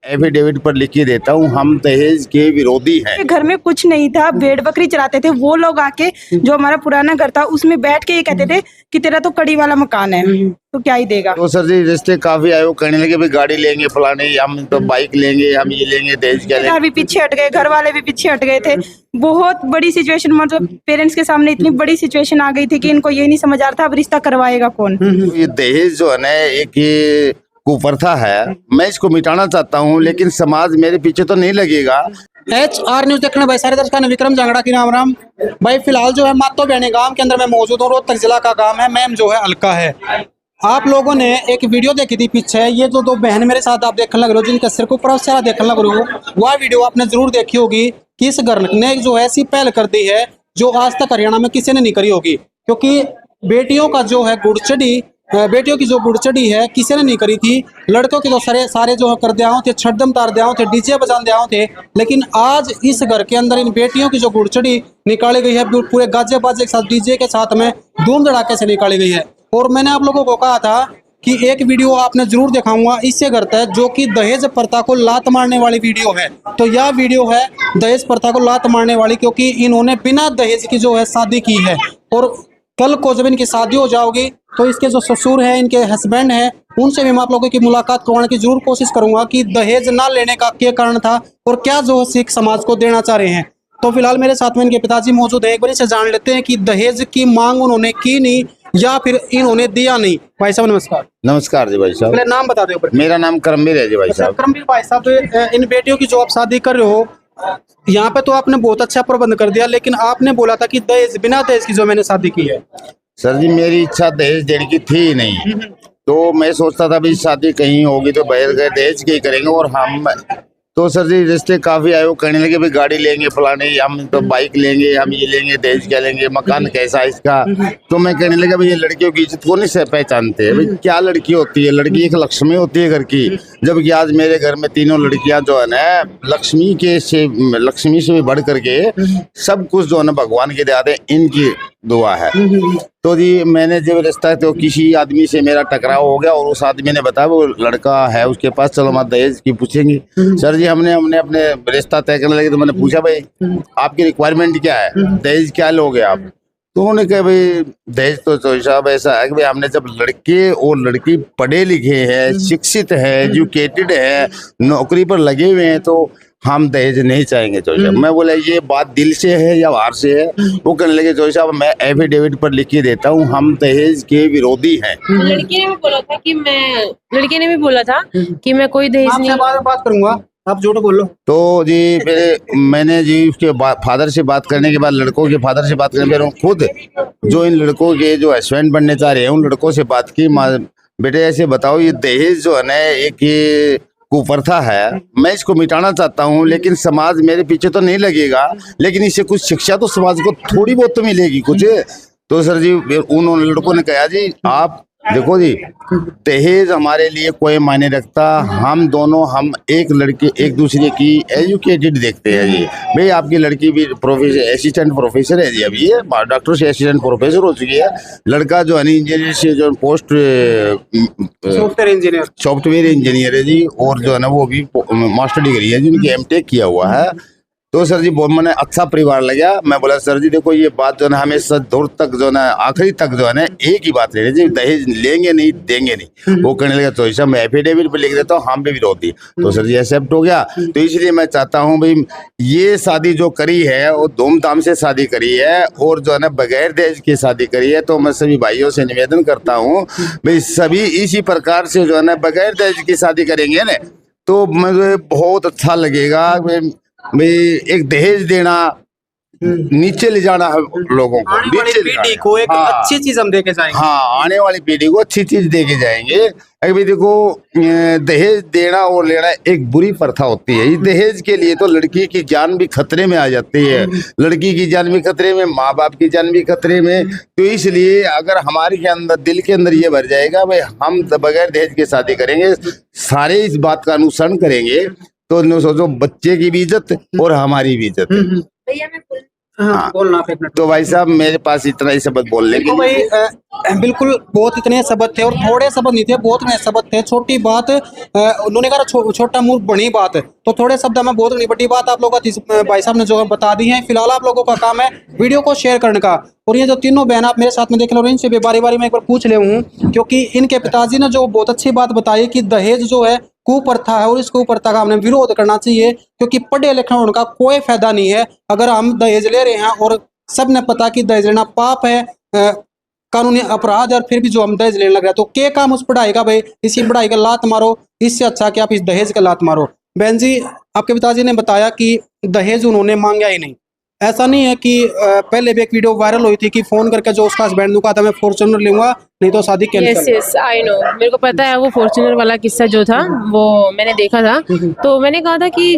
Affidavit पर लिख के देता हूँ, हम दहेज के विरोधी हैं। घर में कुछ नहीं था, भेड़ बकरी चराते थे वो लोग आके, जो हमारा पुराना घर था उसमें बैठ के ये कहते थे कि तेरा तो कड़ी वाला मकान है, तो क्या ही देगा। तो सर जी रिश्ते काफी आए, वो कहने लगे भाई गाड़ी लेंगे फलाने, हम तो बाइक लेंगे, हम ये लेंगे, दहेज क्या लेंगे। भी पीछे हट गए, घर वाले भी पीछे हट गए थे। बहुत बड़ी सिचुएशन, मतलब पेरेंट्स के सामने इतनी बड़ी सिचुएशन आ गई थी कि इनको ये नहीं समझ आ रहा था अब रिश्ता करवाएगा कौन। तो ये दहेज जो है ना एक ये कुप्रथा है, मैं इसको मिटाना चाहता हूँ, लेकिन समाज मेरे पीछे तो नहीं लगेगा। HR न्यूज देखने भाई सारे दर्शकों ने विक्रम जांगड़ा की राम भाई। फिलहाल जो है मातो बहने गांव के अंदर मैं मौजूद हूँ। रोहतक जिला का गांव है, मैम जो है अलका है। आप लोगों ने एक वीडियो देखी थी पीछे, ये जो दो बहन मेरे साथ आप देखने लग रहे हो, जिनके सिर को ऊपर सारा देखने लग रहे हो, वह वीडियो आपने जरूर देखी होगी कि इस घर ने जो है ऐसी पहल कर दी है जो आज तक हरियाणा में किसी ने नहीं करी होगी। क्योंकि बेटियों का जो है गुड़चड़ी, बेटियों की जो गुड़चड़ी है किसी ने नहीं करी थी। लड़कों के तो सारे जो कर दिया थे, छड़दम तार दिया थे, डीजे बजा दिया थे, लेकिन आज इस घर के अंदर इन बेटियों की जो गुड़चड़ी निकाली गई है पूरे गाजे बाजे के साथ, डीजे के साथ में धूम धड़ाके से निकाली गई है। और मैंने आप लोगों को कहा था कि एक वीडियो आपने जरूर दिखाऊंगा इससे करता है, जो कि दहेज प्रथा को लात मारने वाली वीडियो है। तो यह वीडियो है दहेज प्रथा को लात मारने वाली, क्योंकि इन्होंने बिना दहेज की जो है शादी की है। और कल को जब इनकी शादी हो जाओगी तो इसके जो ससुर हैं, इनके हस्बैंड हैं, उनसे भी मैं आप लोगों की मुलाकात करवाने की जरूर कोशिश करूंगा कि दहेज ना लेने का क्या कारण था और क्या जो सिख समाज को देना चाह रहे हैं। तो फिलहाल मेरे साथ में इनके पिताजी मौजूद है, एक बार से जान लेते हैं कि दहेज की मांग उन्होंने की नहीं या फिर इन्होंने दिया नहीं। भाई साहब नमस्कार। नमस्कार जी भाई साहब। पहले नाम बता दो। मेरा नाम करमवीर है जी भाई साहब। करमवीर भाई साहब, तो इन बेटियों की जो आप शादी कर रहे हो, यहाँ पे तो आपने बहुत अच्छा प्रबंध कर दिया, लेकिन आपने बोला था कि दहेज, बिना दहेज की जो मैंने शादी की है। सर जी मेरी इच्छा दहेज देने की थी नहीं, तो मैं सोचता था भाई शादी कहीं होगी तो बगैर दहेज की करेंगे। और हम तो सर जी रिश्ते काफी आए, वो कहने लगे भाई गाड़ी लेंगे फलाने, हम तो बाइक लेंगे, हम ये लेंगे, दहेज क्या लेंगे, मकान कैसा है इसका। तो मैं कहने लगा भाई ये लड़कियों की इज्जत को नहीं से पहचानते हैं। भाई क्या लड़की होती है, लड़की एक लक्ष्मी होती है घर की, जबकि आज मेरे घर में तीनों लड़कियां जो है ना लक्ष्मी से भी बढ़ करके सब कुछ जो है ना भगवान के दया दे, इनकी दुआ है। तो जी मैंने जब रिश्ता तो किसी आदमी से मेरा टकराव हो गया और उस आदमी ने बताया वो लड़का है उसके पास, चलो मैं दहेज की पूछेंगे। सर जी हमने अपने रिश्ता तय करने लगे तो मैंने पूछा भाई आपकी रिक्वायरमेंट क्या है, दहेज क्या लोगे आप। तो उन्होंने कहा भाई दहेज तो साहब ऐसा है कि भाई हमने जब लड़के और लड़की पढ़े लिखे हैं, शिक्षित है, एजुकेटेड है, नौकरी पर लगे हुए हैं, तो हम दहेज नहीं चाहेंगे चौधरी साहब। मैं बोला ये बात दिल से है या बाहर से है। वो कहने लगे चौधरी साहब मैं एफिडेविट पर लिख के देता हूँ, हम दहेज के विरोधी हैं। लड़की ने भी बोला था कि मैं कोई दहेज नहीं। बात करूंगा, आप झूठ बोलो। तो जी फिर मैंने जी उसके फादर से बात करने के बाद, लड़कों के फादर से बात करने के खुद जो इन लड़कों के जो हस्बैंड बनने चाह रहे हैं उन लड़कों से बात की। बेटे ऐसे बताओ ये दहेज जो है ना एक ये कुप्रथा है, मैं इसको मिटाना चाहता हूँ, लेकिन समाज मेरे पीछे तो नहीं लगेगा, लेकिन इससे कुछ शिक्षा तो समाज को थोड़ी बहुत तो मिलेगी कुछ। तो सर जी उन लड़कों ने कहा जी आप देखो जी दहेज हमारे लिए कोई मायने रखता, हम दोनों हम एक लड़के एक दूसरे की एजुकेटेड देखते हैं जी। भाई आपकी लड़की भी प्रोफेसर असिस्टेंट प्रोफेसर है जी, अभी ये डॉक्टर से असिस्टेंट प्रोफेसर हो चुकी है। लड़का जो है इंजीनियर से जो पोस्ट सॉफ्टवेयर इंजीनियर है जी, और जो है ना वो भी मास्टर डिग्री है जिनकी M.Tech किया हुआ है। तो सर जी मैंने अच्छा परिवार लगा। मैं बोला सर जी देखो ये बात जो है हमेशा दूर तक जो है आखिरी तक जो है ना एक ही बात ले जी, दहेज लेंगे नहीं देंगे नहीं। वो कहने लगा तो ऐसा मैं एफिडेविट पे लिख देता हूँ, हम भी विरोधी। तो सर जी एक्सेप्ट हो गया। तो इसलिए मैं चाहता हूँ भाई ये शादी जो करी है वो धूमधाम से शादी करी है और जो है ना बगैर दहेज की शादी करी है। तो मैं सभी भाइयों से निवेदन करता हूँ भाई सभी इसी प्रकार से जो है ना बगैर दहेज की शादी करेंगे ना तो मुझे बहुत अच्छा लगेगा। भाई एक दहेज देना नीचे ले जाना है लोगों को, आने वाली पीढ़ी को एक अच्छी चीज हम देके जाएंगे। हाँ आने वाली पीढ़ी को अच्छी चीज देके जाएंगे। अभी देखो दहेज देना और लेना एक बुरी प्रथा होती है। इस दहेज के लिए तो लड़की की जान भी खतरे में आ जाती है, लड़की की जान भी खतरे में, माँ बाप की जान भी खतरे में। तो इसलिए अगर हमारे के अंदर दिल के अंदर ये भर जाएगा भाई हम बगैर दहेज की शादी करेंगे, सारे इस बात का अनुसरण करेंगे, तो सोचो बच्चे की भी इज्जत और हमारी भी इज्जत। भैया मैं हाँ, बोलना आप एक मिनट। तो भाई साहब मेरे पास इतना ही शब्द बोलने के तो भाई बिल्कुल बहुत इतने शब्द थे और थोड़े शब्द नहीं थे, बहुत इतने शब्द थे। छोटी बात उन्होंने कहा छोटा मुंह बड़ी बात, तो थोड़े शब्द में बहुत नहीं बड़ी बात आप लोगों को भाई साहब ने जो है बता दी है। फिलहाल आप लोगों का काम है वीडियो को शेयर करने का। और ये जो तीनों बहन आप मेरे साथ में देख लो, इनसे भी बारी बारी मैं एक बार पूछ ले हूँ, क्योंकि इनके पिताजी ने जो बहुत अच्छी बात बताई कि दहेज जो है कुप्रथा है और इस कुप्रथा का हमने विरोध करना चाहिए, क्योंकि पढ़े लिखे होने का कोई फायदा नहीं है अगर हम दहेज ले रहे हैं और सबने पता कि दहेज लेना पाप है, कानूनी अपराध है, और फिर भी जो हम दहेज लेने लग रहे हैं तो क्या काम उस पढ़ाई का? भाई इसी पढ़ाई का लात मारो, इससे अच्छा कि आप इस दहेज का लात मारो। बहन जी, आपके पिताजी ने बताया कि दहेज उन्होंने मांगा ही नहीं। ऐसा नहीं है कि पहले भी एक वीडियो वायरल हुई थी कि फोन करके जो उसका हस्बैंड ने कहा था मैं फॉर्च्यूनर लूंगा नहीं तो शादी yes cancel. Yes I know, मेरे को पता है वो फॉर्च्यूनर वाला किस्सा जो था वो मैंने देखा था। तो मैंने कहा था कि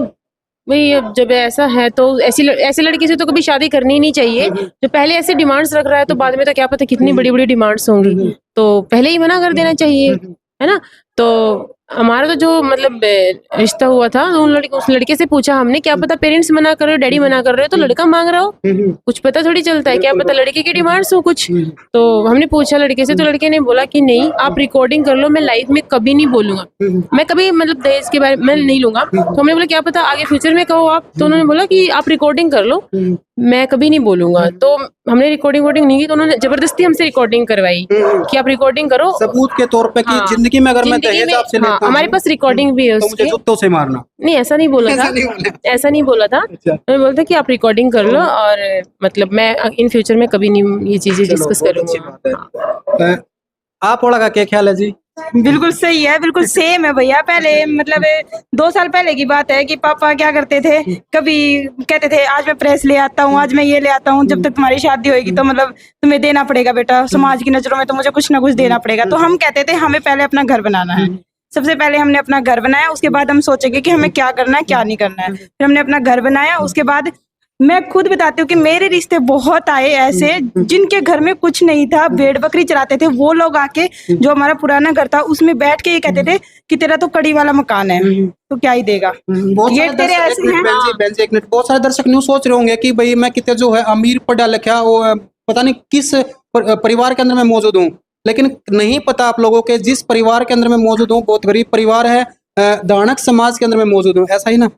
भाई अब जब ऐसा है तो ऐसी लड़की से तो कभी शादी करनी ही नहीं चाहिए। जो पहले ऐसे डिमांड्स रख रहा है तो बाद में तो क्या पता कितनी बड़ी बड़ी डिमांड्स होंगी, तो पहले ही मना कर देना चाहिए, है ना। तो हमारा तो जो मतलब रिश्ता हुआ था उस लड़के से पूछा हमने, क्या पता पेरेंट्स मना कर रहे हो, डैडी मना कर रहे हो तो लड़का मांग रहा हो, कुछ पता थोड़ी चलता है, क्या पता लड़के की डिमांड्स हो कुछ। तो हमने पूछा लड़के से, तो लड़के ने बोला कि नहीं आप रिकॉर्डिंग कर लो, मैं लाइफ में कभी नहीं बोलूंगा, मैं कभी मतलब दहेज के बारे में नहीं लूंगा। तो हमने बोला क्या पता आगे फ्यूचर में कहो आप, तो उन्होंने बोला कि आप रिकॉर्डिंग कर लो, मैं कभी नहीं बोलूंगा। तो हमने रिकॉर्डिंग नहीं की, तो उन्होंने जबरदस्ती हमसे रिकॉर्डिंग करवाई कि आप रिकॉर्डिंग करो सबूत के तौर पे कि हाँ, जिंदगी में अगर मैं जिंदगी दहेज में- आपसे हाँ, लेता हमारे हूँ पास रिकॉर्डिंग भी है तो मुझे उसकी। जूतों से मारना। नहीं ऐसा नहीं बोला था, ऐसा नहीं बोला था। मैंने बोला था कि आप रिकॉर्डिंग कर लो और मतलब मैं इन फ्यूचर में कभी नहीं ये चीजें डिस्कस बहुत अच्छी करूंगा। बात है। आप वाला का क्या ख्याल है जी? बिल्कुल सही है, बिल्कुल सेम है भैया। पहले मतलब 2 साल पहले की बात है कि पापा क्या करते थे, कभी कहते थे आज मैं प्रेस ले आता हूँ, आज मैं ये ले आता हूँ, जब तक तुम्हारी शादी होगी तो मतलब तुम्हें देना पड़ेगा बेटा, समाज की नजरों में तो मुझे कुछ ना कुछ देना पड़ेगा। तो हम कहते थे हमें पहले अपना घर बनाना है, सबसे पहले हमने अपना घर बनाया, उसके बाद हम सोचेंगे कि हमें क्या करना है क्या नहीं करना है। फिर हमने अपना घर बनाया, उसके बाद मैं खुद बताती हूँ कि मेरे रिश्ते बहुत आए ऐसे जिनके घर में कुछ नहीं था, भेड़ बकरी चराते थे, वो लोग आके जो हमारा पुराना घर था उसमें बैठ के ये कहते थे कि तेरा तो कड़ी वाला मकान है तो क्या ही देगा। बहुत ये सारे तेरे दर्शक- ऐसे एक मिनट हैं। बहन जी, एक मिनट। बहुत सारे दर्शक न्यू सोच रहे होंगे कि भाई मैं कितने जो है अमीर पढ़ा लिखा वो पता नहीं किस परिवार के अंदर मैं मौजूद हूँ, लेकिन नहीं पता आप लोगों के जिस परिवार के अंदर मैं मौजूद हूँ बहुत गरीब परिवार है, दानक समाज के अंदर मैं मौजूद हूँ, ऐसा ही ना,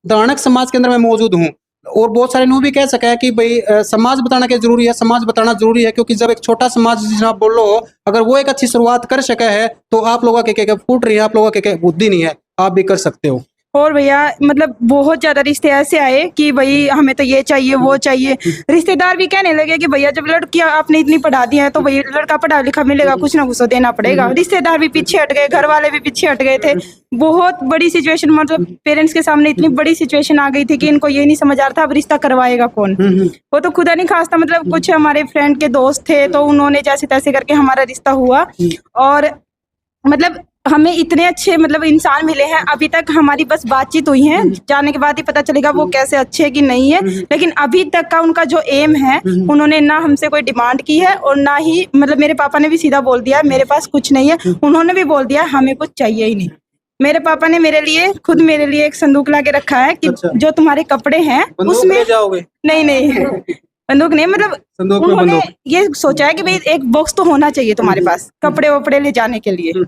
दानक समाज के अंदर मैं मौजूद हूँ। और बहुत सारे न्यू भी कह सके कि भाई समाज बताना क्या जरूरी है, समाज बताना जरूरी है, क्योंकि जब एक छोटा समाज जिसे आप बोल लो अगर वो एक अच्छी शुरुआत कर सके है तो आप लोगों के फूट रही है, आप लोगों के बुद्धि नहीं है, आप भी कर सकते हो। और भैया मतलब बहुत ज्यादा रिश्ते ऐसे आए कि भाई हमें तो ये चाहिए वो चाहिए। रिश्तेदार भी कहने लगे कि भैया जब लड़की आपने इतनी पढ़ा दी है तो भाई लड़का पढ़ा लिखा मिलेगा, कुछ ना कुछ तो देना पड़ेगा। रिश्तेदार भी पीछे हट गए, घर वाले भी पीछे हट गए थे। बहुत बड़ी सिचुएशन, मतलब पेरेंट्स के सामने इतनी बड़ी सिचुएशन आ गई थी कि इनको ये नहीं समझ आ रहा था अब रिश्ता करवाएगा कौन। वो तो खुदा नहीं खास्ता, मतलब कुछ हमारे फ्रेंड के दोस्त थे तो उन्होंने जैसे तैसे करके हमारा रिश्ता हुआ। और मतलब हमें इतने अच्छे मतलब इंसान मिले हैं, अभी तक हमारी बस बातचीत हुई है, जाने के बाद ही पता चलेगा वो कैसे अच्छे है कि नहीं है। लेकिन अभी तक का उनका जो एम है, उन्होंने ना हमसे कोई डिमांड की है और ना ही मतलब मेरे पापा ने भी सीधा बोल दिया मेरे पास कुछ नहीं है, उन्होंने भी बोल दिया हमें कुछ चाहिए ही नहीं। मेरे पापा ने मेरे लिए खुद मेरे लिए एक संदूक ला के रखा है कि अच्छा। जो तुम्हारे कपड़े हैं बंदूक उसमें ले जाओगे? नहीं बंदूक नहीं, मतलब संदूक में उन्होंने बंदूक। ये सोचा है कि भाई एक बॉक्स तो होना चाहिए तुम्हारे पास कपड़े वपड़े ले जाने के लिए।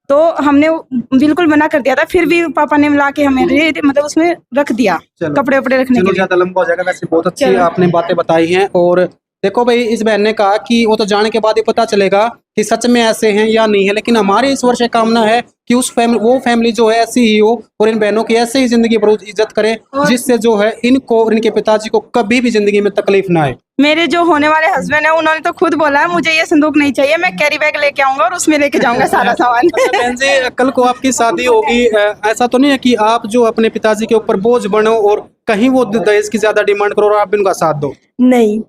तो हमने बिल्कुल मना कर दिया था, फिर भी पापा ने मिला के हमें मतलब उसमें रख दिया चलो। कपड़े वपड़े रखने के चलो लिए। ज्यादा लंबा हो जाएगा, वैसे बहुत अच्छी चलो। आपने बातें बताई हैं। और देखो भाई इस बहन ने कहा कि वो तो जाने के बाद ही पता चलेगा कि सच में ऐसे हैं या नहीं है, लेकिन हमारी इस वर्ष कामना है कि वो फैमिली जो है ऐसी ही हो और इन बहनों की ऐसे ही जिंदगी पर इज्जत करे जिससे जो है इनको और इनके पिताजी को कभी भी जिंदगी में तकलीफ ना आए। मेरे जो होने वाले हस्बैंड है उन्होंने तो खुद बोला है मुझे ये संदूक नहीं चाहिए, मैं कैरी बैग लेके आऊंगा और उसमें लेके जाऊंगा सारा सामान। अच्छा बहन जी, कल को आपकी शादी होगी, ऐसा तो नहीं है कि आप जो अपने पिताजी के ऊपर बोझ बनो और कहीं वो दहेज की ज्यादा डिमांड करो और आप भी उनका साथ दो? नहीं,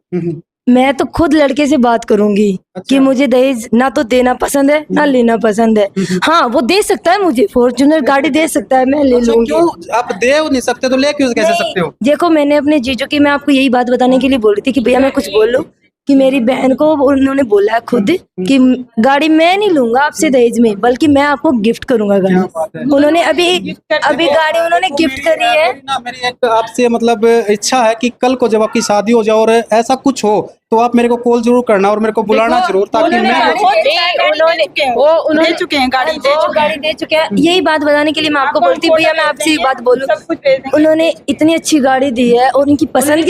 मैं तो खुद लड़के से बात करूंगी कि मुझे दहेज ना तो देना पसंद है ना लेना पसंद है। हाँ वो दे सकता है, मुझे फॉर्च्यूनर गाड़ी दे सकता है, मैं ले लूंगी। क्यों आप दे नहीं सकते तो ले क्यों कैसे सकते हो? देखो मैंने अपने जीजू की, मैं आपको यही बात बताने के लिए बोल रही थी कि भैया मैं कुछ बोल लूं, कि मेरी बहन को उन्होंने बोला खुद कि गाड़ी मैं नहीं लूंगा आपसे दहेज में, बल्कि मैं आपको गिफ्ट करूंगा गाड़ी। उन्होंने अभी गाड़ी उन्होंने गिफ्ट करी है। ना मेरी एक आपसे मतलब इच्छा है कि कल को जब आपकी शादी हो जाए और ऐसा कुछ हो तो आप मेरे को कॉल जरूर करना और मेरे को बुलाना जरूर, ताकि मैं उन्होंने दे चुके हैं गाड़ी, गाड़ी दे चुके हैं। यही बात बताने के लिए मैं आपको बोलती हूँ भैया, मैं आपसे एक बात बोलूं, उन्होंने इतनी अच्छी गाड़ी दी है और उनकी पसंद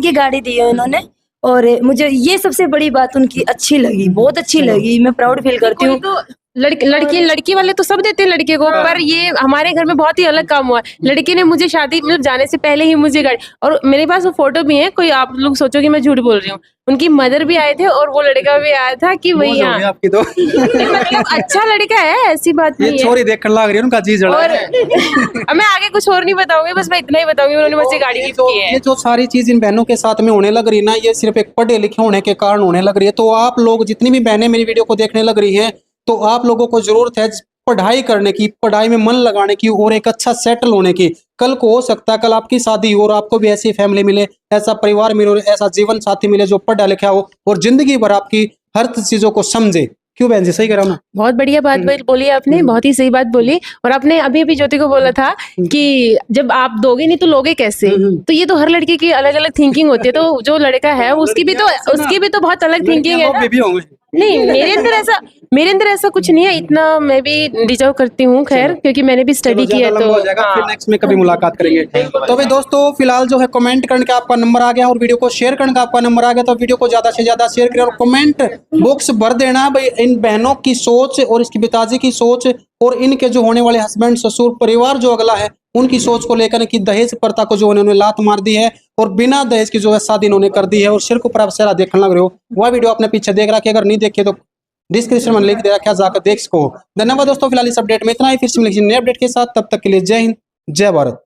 की गाड़ी दी है उन्होंने, और मुझे ये सबसे बड़ी बात उनकी अच्छी लगी, बहुत अच्छी लगी। मैं प्राउड फील करती हूँ। तो लड़की वाले तो सब देते हैं लड़के को, पर ये हमारे घर में बहुत ही अलग काम हुआ है। लड़के ने मुझे शादी मतलब जाने से पहले ही मुझे गाड़ी, और मेरे पास वो फोटो भी है, कोई आप लोग सोचो कि मैं झूठ बोल रही हूँ, उनकी मदर भी आए थे और वो लड़का भी आया था कि वही मौज हो गई आपकी तो। मतलब अच्छा लड़का है, ऐसी बात ये नहीं है। छोरी देख कर लग रही है उनका जी जड़ा और है। अब मैं आगे कुछ और नहीं बताऊंगी, बस मैं इतना ही बताऊंगी उन्होंने मुझसे गाड़ी गिफ्ट की है। ये जो सारी चीज इन बहनों के साथ में होने लग रही है ना, ये सिर्फ एक पढ़े लिखे होने के कारण होने लग रही है। तो आप लोग जितनी भी बहनें मेरी वीडियो को देखने लग रही हैं, तो आप लोगों को जरूरत है पढ़ाई करने की, पढ़ाई में मन लगाने की और एक अच्छा सेटल होने की। कल को हो सकता है कल आपकी शादी हो और आपको भी ऐसी फैमिली मिले, ऐसा परिवार मिले और ऐसा जीवन साथी मिले जो पढ़ा लिखा हो और जिंदगी भर आपकी हर चीजों को समझे। क्यों बहन जी, सही कह रहा हूँ? बहुत बढ़िया बात बोली आपने, बहुत ही सही बात बोली। और आपने अभी अभी ज्योति को बोला था कि जब आप दोगे नहीं तो लोगे कैसे, तो ये तो हर लड़के की अलग अलग थिंकिंग होती है। तो जो लड़का है उसकी भी तो बहुत अलग थिंकिंग है ना। नहीं, मेरे अंदर ऐसा कुछ नहीं है, इतना मैं भी डिजर्व करती हूँ, खैर, क्योंकि मैंने भी स्टडी किया। तो हो जाएगा, फिर नेक्स्ट में कभी मुलाकात करेंगे। तो भाई दोस्तों, फिलहाल जो है कमेंट करने का आपका नंबर आ गया और वीडियो को शेयर करने का आपका नंबर आ गया, तो वीडियो को ज्यादा से ज्यादा शेयर करें और कमेंट बॉक्स भर देना भाई इन बहनों की सोच और इसकी पिताजी की सोच और इनके जो होने वाले हस्बैंड ससुर परिवार जो अगला है उनकी सोच को लेकर कि दहेज प्रथा को जो उन्होंने लात मार दी है और बिना दहेज की जो है शादी इन्होंने कर दी है और सिर को ऊपर आप सेरा देखने लग रहे हो। वह वीडियो अपने पीछे देख रहा कि अगर नहीं देखे तो डिस्क्रिप्शन में लिंक दे रखा, जाकर देख सको। धन्यवाद दोस्तों, फिलहाल इस अपडेट में इतना ही। फिर से मिलेंगे नए अपडेट के साथ, तब तक के लिए जय हिंद, जय भारत।